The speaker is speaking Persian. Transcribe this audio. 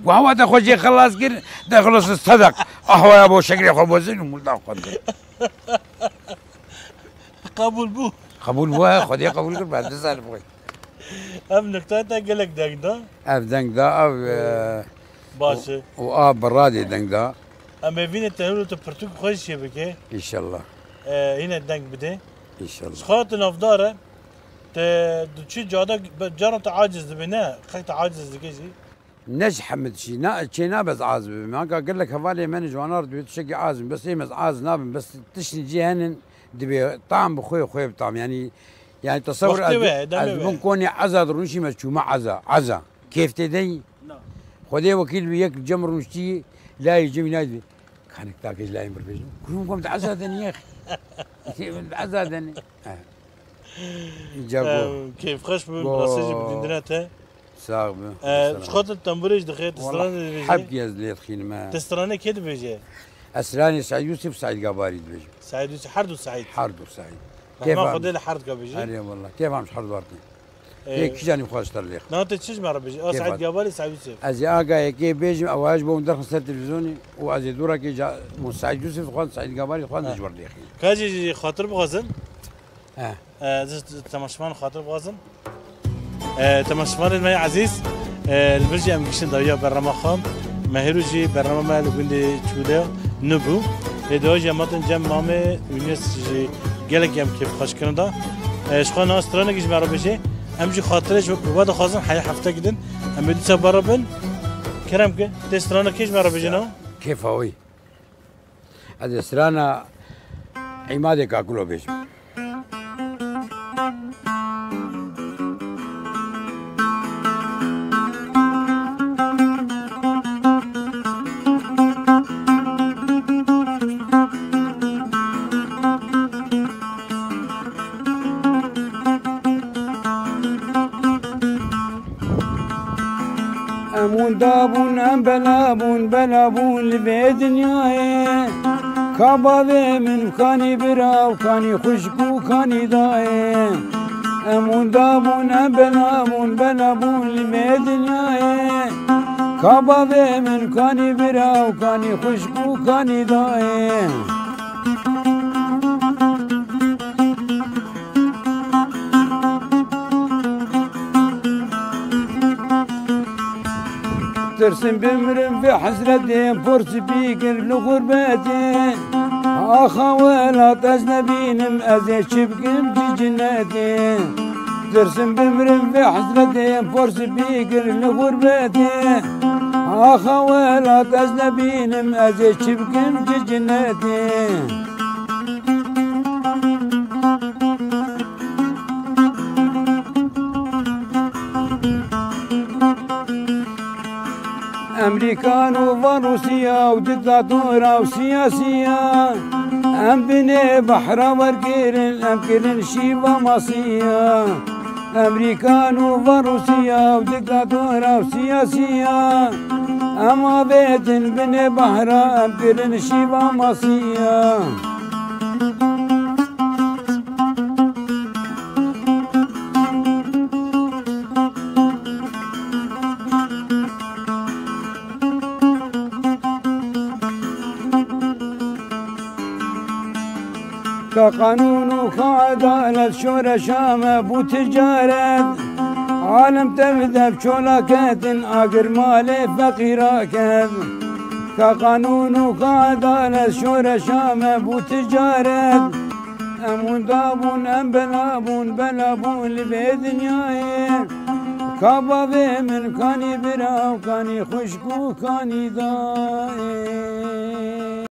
وهو ده خوجي خلاص كده ده خلاص الصدق اهو يا ابو شكري اخو بوزين ومولد قبول بو قبول بو خدي قبول كر بعد سال بو ام نقطه قالك دنگ دا اف دنگ دا اف باشه و برادي دنگ دا اما فين التنور تبرتوك خوش بك ان شاء الله هنا الدنگ بده ان شاء الله خاط نفداره تشي جادا جرت عاجز بنا خيط عاجز دكيجي نج حمد شي نا بس عازب ما قال لك هفالي من جوانار دويت شقي عازم بس هي عاز نابن بس تشني جي هن دبي طعم بخوي خوي بطعم يعني تصور بكون كوني عزا درونشي مشو ما عزا كيف تدي خدي وكيل بيك جمر نشتي لا يجي نادي كانك تاكج لا يمر بيجو كلهم قمت عزا دني يا اخي عزا دني جابوا كيف خش براسيجي بدندناته صعب شخوط التنبريج دخيت تستراني حبك يا زليت خين ما تستراني كيف بيجي اسراني سعيد يوسف سعيد قباري بيجي سعيد يوسف حرد سعيد سعيد كيف ما خذ لي حرد بيجي اي والله كيف مش حرد وارتي هيك جاني خوش ترليخ نوت تشج مره بيجي سعيد قباري سعيد يوسف ازي اجا كي بيجي اواج بو مدرس التلفزيوني وازي دورا كي جا سعيد يوسف خوان سعيد قباري خوان دجبر لي اخي كاجي خاطر بغزن اه تماشفان خاطر بغزن تماشفان المي عزيز البرجي ام كشن داويا برنامج خام مهروجي برنامج مال وندي تشوده نبو هدوج ماتن جم مامه يونس جي گلك يم كيف خوش كندا شخوان استرانه گيش مرا بشي امجي خاطرش وبعد خازن حي هفته گدن ام بدي صبربن كرم كه تسترانه كيش مرا بجنو كيف هوي هذا استرانه عماده كاكلو بيش امون دابون ام بلابون لبي دنياي كبابي من كاني برا وكاني خشكو كاني داي امون دابون ام بلابون لبي دنياي كبابي من كاني برا وكاني خشكو كاني داي ترسم بمرم في حسرتي فرس بيكر لغربتي اخوالات اجنبين ازي شبكم في جنتي ترسم بمرم في حسرتي فرس بيكر لغربتي اخوالات اجنبين ازي شبكم في جنتي امريكان وروسيا وديكتاتورا وسياسية ام بني بحر ورقيرن ام كرن شيبا مصية امريكان وروسيا وديكتاتورا وسياسية اما بيتن بني بحر ام كرن شيبا مصية كقانون وكعدالة شورى شامة بو تجارة عالم تبدأ بشولاكات آخر مالي فقيراكات كقانون وكعدالة شورى شامة بو تجارة أمون دابون أم بلابون لبي دنياي كبابي من كاني برا وكاني خشكو كاني داي